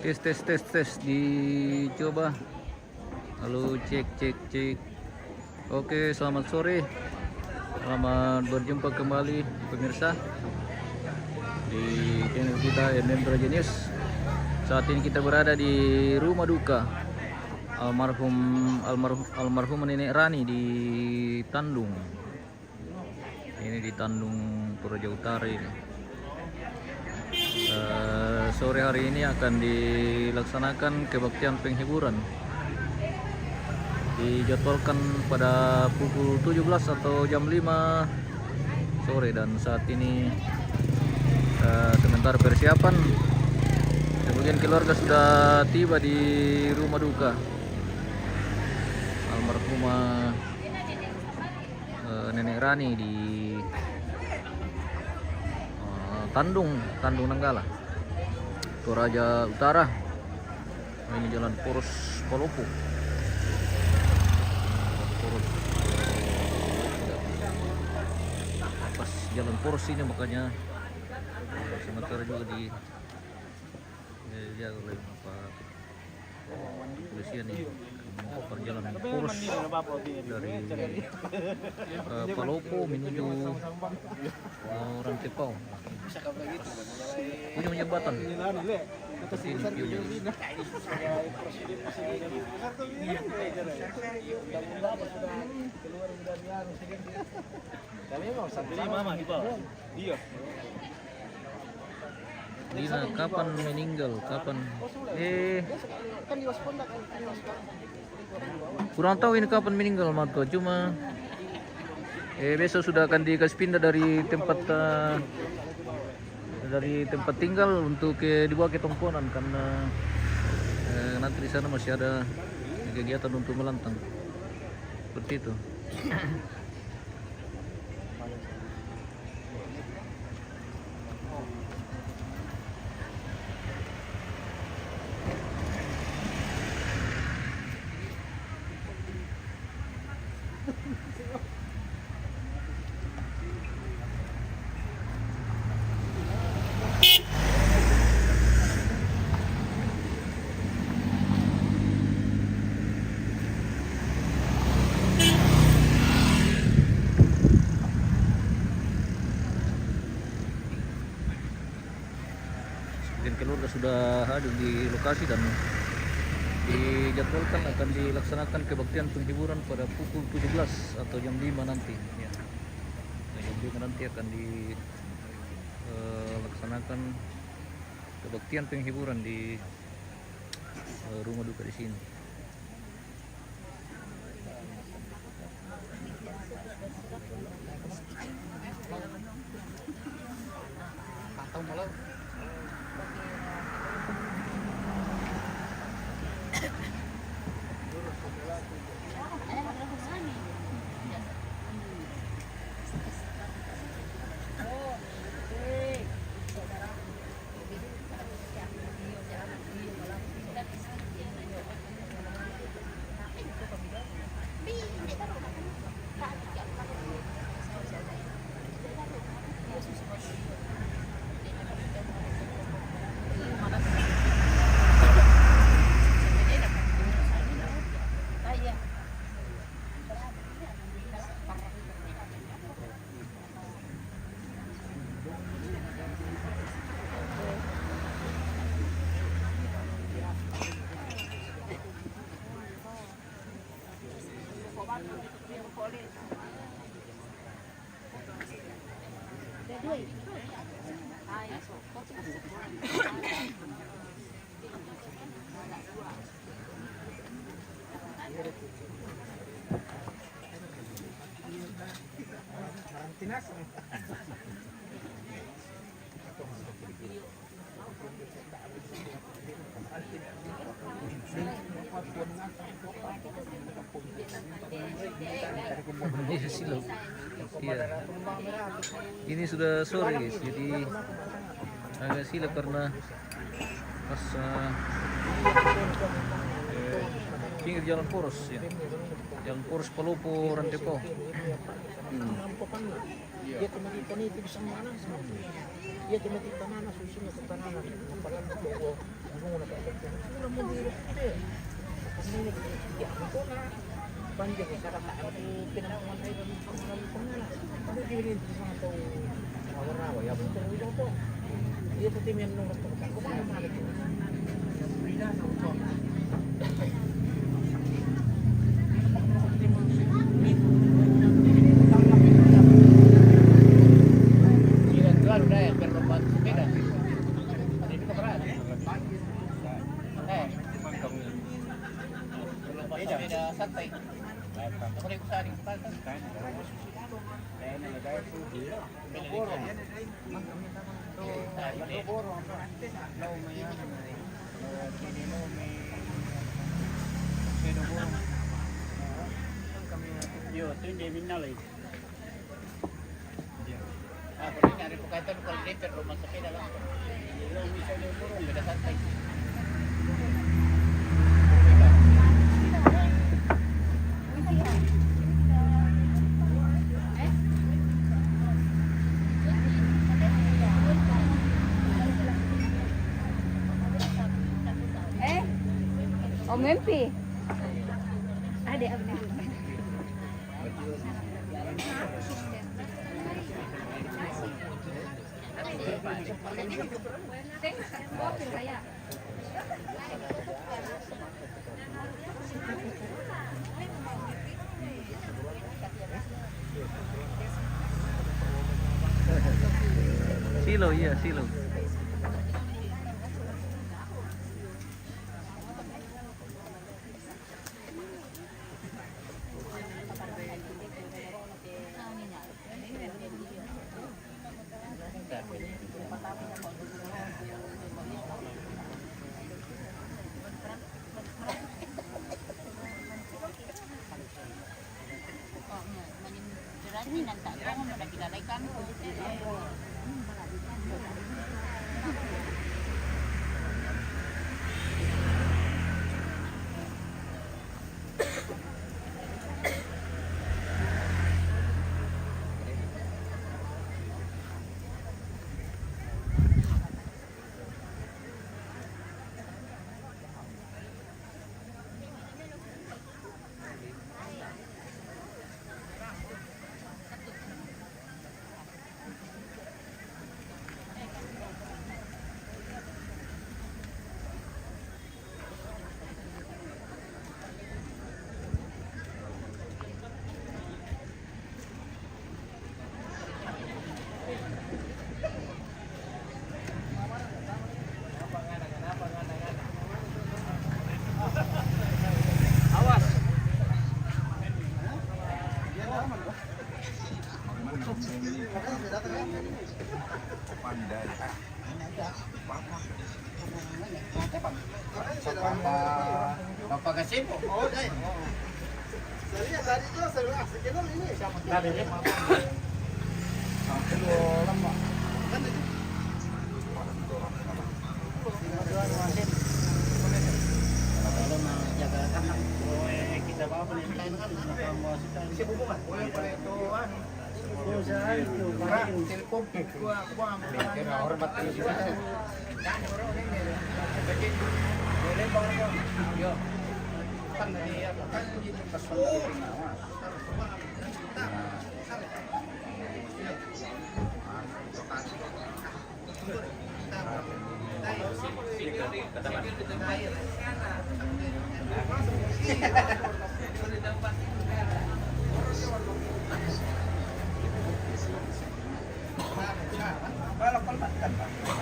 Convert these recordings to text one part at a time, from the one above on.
Tes dicoba. Lalu cek. Oke, selamat sore. Selamat berjumpa kembali pemirsa di channel kita MM Genius. Saat ini kita berada di rumah duka almarhum Nenek Rani di Tandung. Ini di Tandung Toraja Utara ini. Sore hari ini akan dilaksanakan kebaktian penghiburan. Dijadwalkan pada pukul 17 atau jam 5 sore, dan saat ini sementara persiapan, sebagian keluarga sudah tiba di rumah duka almarhumah Nenek Rani di Tandung Nanggala, Toraja Utara. Ini Jalan Poros Palopo. Pas jalan poros ini, makanya sementara juga dijaga oleh kepolisian ini perjalanan poros dari Palopo menuju Rantepau. Punya jembatan seperti ini view-nya. Dina kapan meninggal? Kapan? Kurang tahu ini kapan meninggal, Marco. Cuma besok sudah akan dikasih pindah dari tempat tinggal untuk dibawa ke Tongkonan, karena nanti di sana masih ada kegiatan untuk melantang. Seperti itu. Keluarga sudah hadir di lokasi dan dijadwalkan akan dilaksanakan kebaktian penghiburan pada pukul 17 atau jam 5 nanti ya. Jam 5 nanti akan dilaksanakan kebaktian penghiburan di rumah duka di sini. Ini sudah sore guys, jadi agak silap karena pas pinggir jalan poros ya, jalan poros Palopo Rantepau. Dia tumatita nito sa mana sa. Dia tumatita na susunod sa tanan. Napalan ko ko. Ano na ka? Ano mo dito? Kasi ya ko na panjang sa kataan ko pinangawan ay kami ko na. Ano din sa to awarawa ya mo pero to. Dia pati men nung ko ko na mali ko. Bila na ko. Santai. Ako rin ko sa ating palta. Kaya nalagay po dito. Boro. Boro. Law mayan. Kinino may boro. Yo, ito hindi minalay. Ako rin nga rin po kahit ano kung letter rumah sa pila lang. Ilaw misa na yung boro. Bida santay. Oh, mimpi. Ada apa nih? Silo, iya, silo. Papagasin mo? Oo, dahil. Dari itu saya sekian ini siapa? Dari ini. Lama. Kan itu. Kalau mau jaga kakak, kita bawa penelitian kan, bisa hubungan. Boleh itu kan. Usaha itu, telepon, gua kira hormat itu. Boleh bawa. Yo. Kan dia kan gitu kesulitan awas.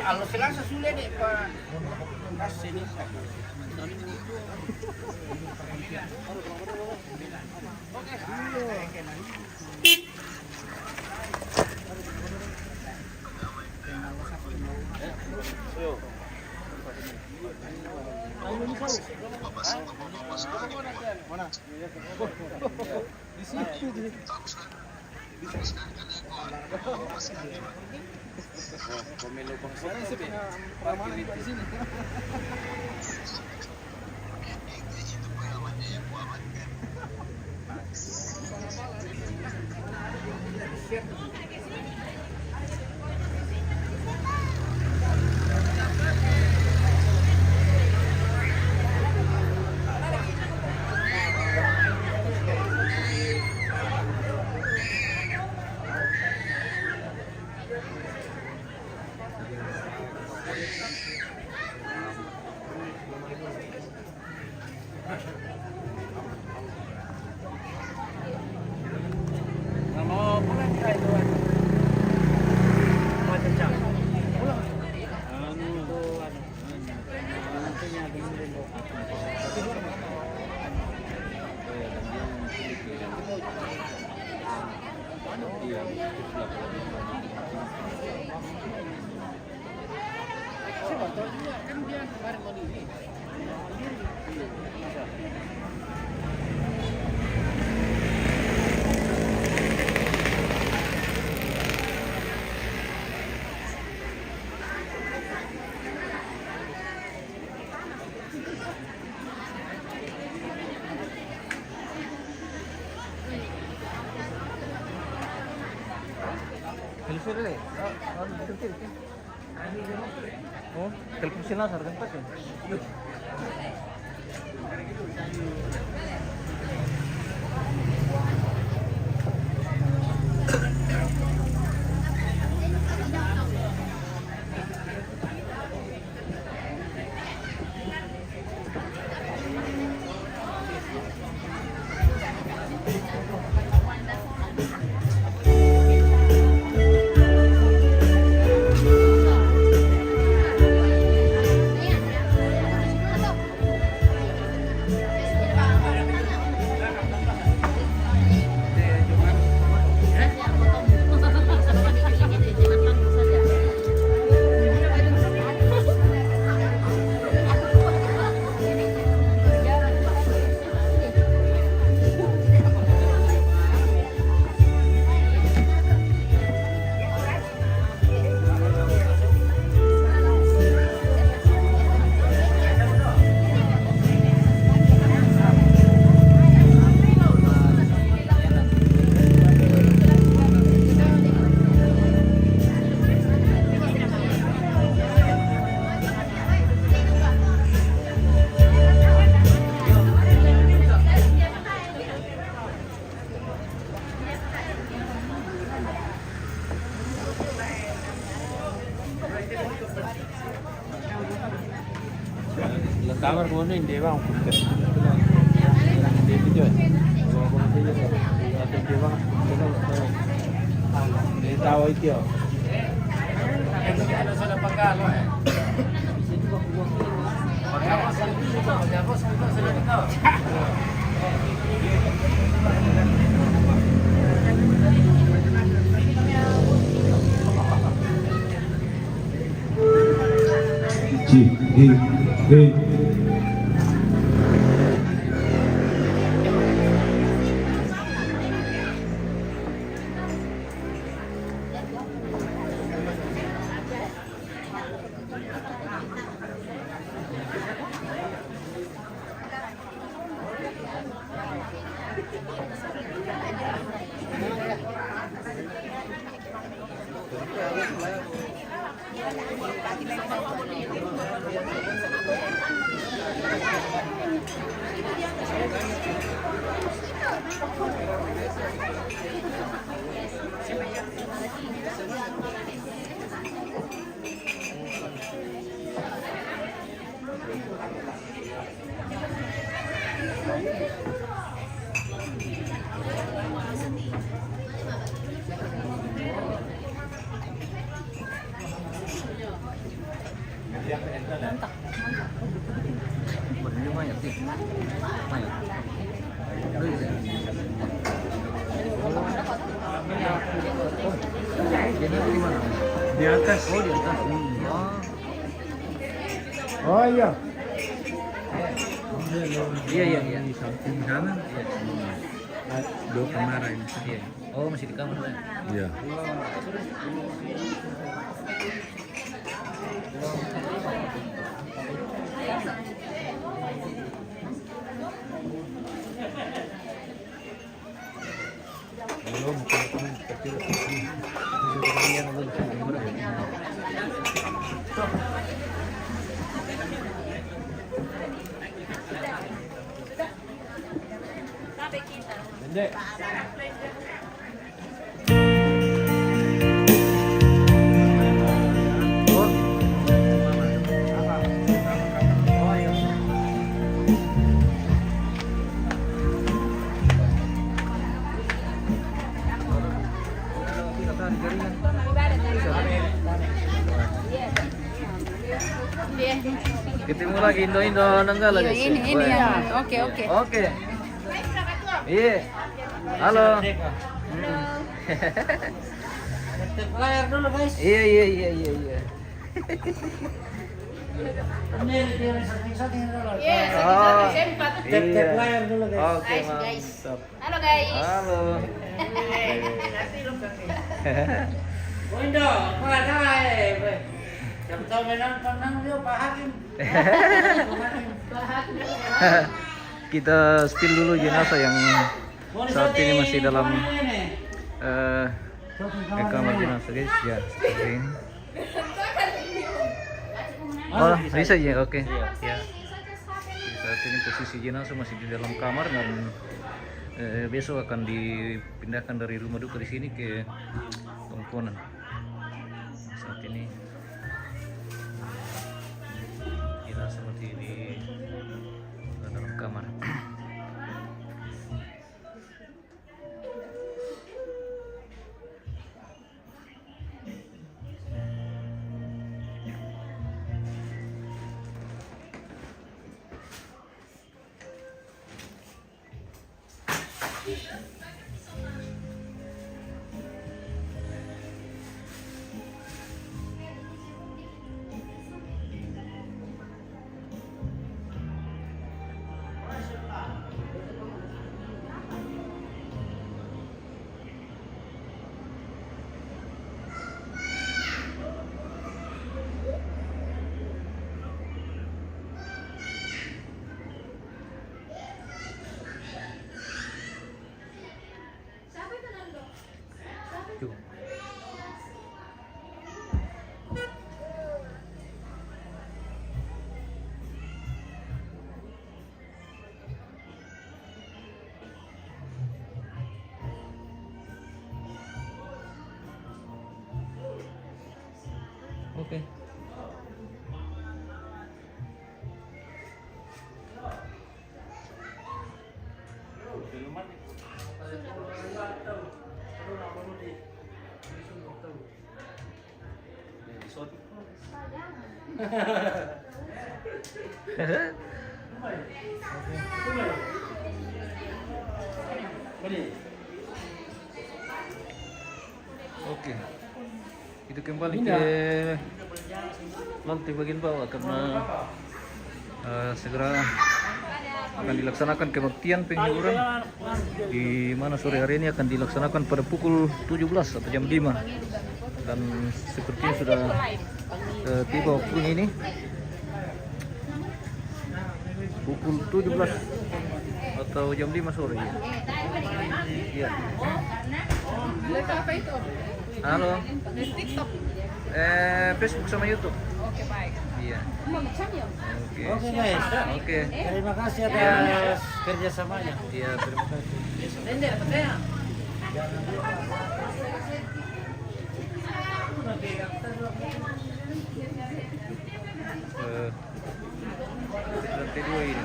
Kalau silang sesulit deh Pak. Kasih ini. Di situ. Pemilu bangsa ramai di sini. Siap. Telepon dulu. Oh, telepon sila sa tempat ya. Kamar ko ano, hindi ba? Hindi video eh. Hindi ba? Hindi tawa ito. Ano sila pagkano eh? Pagkapos sila dito. Banyak sih. Banyak. Jadi di mana? Di atas. Oh, di atas. Oh iya. Iya. Di samping kanan. Dua kamar ini. Iya. Oh, masih di kamar. Iya. Belum, kecil. Dek. Ketemu lagi Indo nanggal lagi. Ini ya. Oke. Oke. Iya. Halo. Layar dulu guys. Iya. Ini dia setting dulu. Yes, Oh, sempat. Tap iya. layar dulu guys. Oke, Guys, guys. mantap. Halo guys. Halo. Window, mana jam tahu menang dia Pak Hakim. Kita spill dulu jenazah yang saat ini masih dalam kamar jenazah guys. Ya, seperti ini. Oh, bisa ya, oke. Ya. Jadi saat ini posisi jenazah masih di dalam kamar dan besok akan dipindahkan dari rumah duka di sini ke Tongkonan. Saat ini jenazah masih di dalam kamar. Tuh. Oke. Oke. Kita kembali ke lantai bagian bawah karena segera akan dilaksanakan kebaktian penghiburan di mana sore hari ini akan dilaksanakan pada pukul 17 atau jam 5 dan sepertinya sudah tiba waktunya ini pukul 17 atau jam 5 sore ya. Iya. Apa itu? Halo. Dari TikTok. Facebook sama YouTube. Oke, baik. Iya. Macam ya? Oke. Oke guys. Oke. Terima kasih atas kerjasamanya. Iya, terima kasih. Render, apa ya? Lantai 2 ini.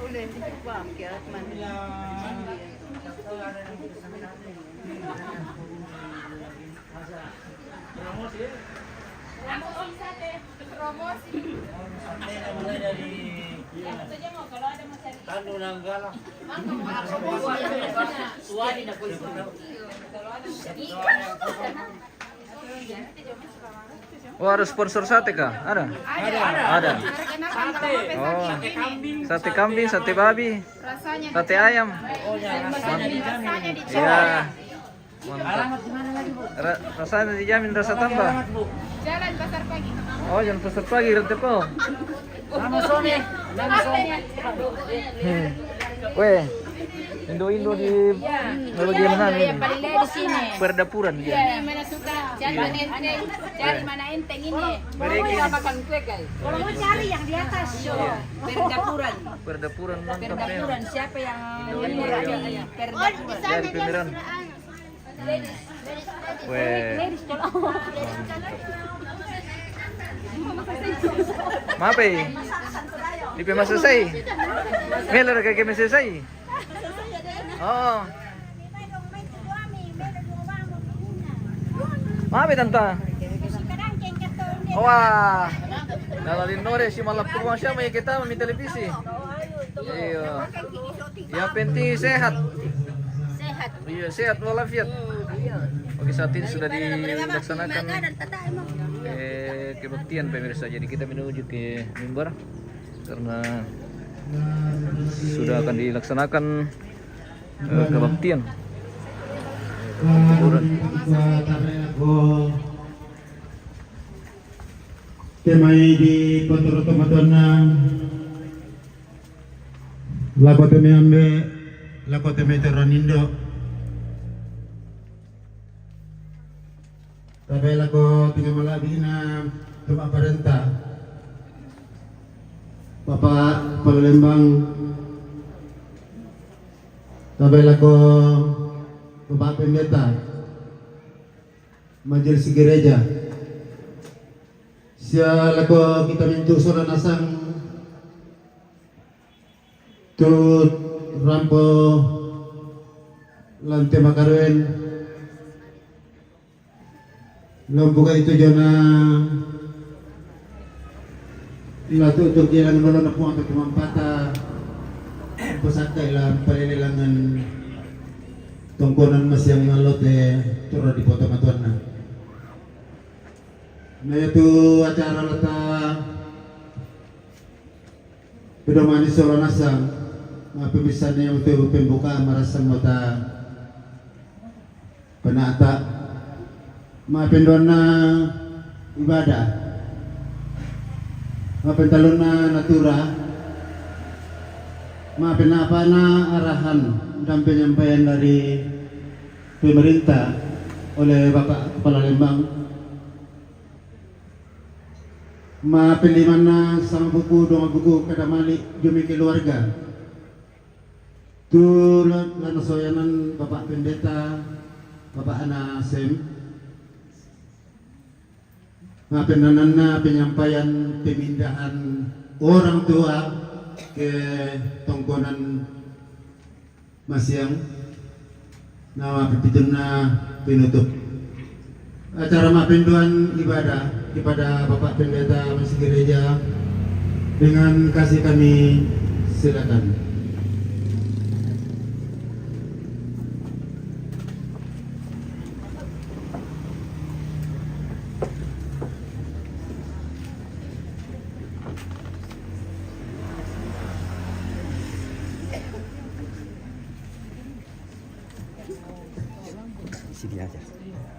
Udah bang, kira mana? Promosi. Mulai dari Tandu Nanggala. Suari na polisi. Oh, ada sponsor sate kah? Ada? Ada. Oh, sate kambing, sate babi, sate ayam. Ya. Mantap. Alamat di mana lagi, Bu? Rasanya dijamin rasa tambah. Alamat, Bu. Jalan Pasar Pagi. Oh, jangan pasar pagi nanti po. Nama Sony. Nama Sony. Weh, Indo di bagian mana ini? Paling di sini. Perdapuran dia. Ini mana suka cari mana enteng, cari mana enteng ini. Kita makan kue guys. Kalau mau cari yang di atas, perdapuran. Perdapuran mantap Perdapuran ya. siapa yang perdapuran? Dari pemiran. Weh. Maaf eh. Di pe masasay. Melar kay masasay. Oh. Maaf eh tanta. Wah. Nalalin nore si malaptuan siya may kita may televisi. Iya. Yang penting sehat. Sehat. Iya, sehat walafiat. Oke, saat ini sudah dilaksanakan kebaktian pemirsa. Jadi kita menuju ke mimbar karena sudah akan dilaksanakan kebaktian. Temai di Potoro Tomatona Lako teme ambe Lako teme teranindo Tabe lako tinggal malabina Tumak parenta Bapak Palembang Tabe lako Bapak Pendeta Majelis Gereja Sia lako kita mintu soran asang Tut rampo lante makaruen Lombuka itu jona Ilatu untuk jalan nolong na puang kemampata Pasaka ilang palilangan Tongkonan mas yang ngalote Turah di foto matuan na Nah itu acara lata Pedomani Solo Nasang Pemisahannya untuk pembukaan marasang mata penata Pendona ibadah Pentalona natura Penapana arahan dan penyampaian dari pemerintah oleh Bapak Kepala Lembang Penlimana sama buku dong buku kadamali jumi keluarga tu lanasoyanan Bapak Pendeta Bapak Anasem penanana penyampaian pemindahan orang tua ke Tongkonan Masyang nama pepituna penutup acara mapenduan ibadah kepada Bapak Pendeta Majelis Gereja dengan kasih kami silakan. Sini aja. Iya.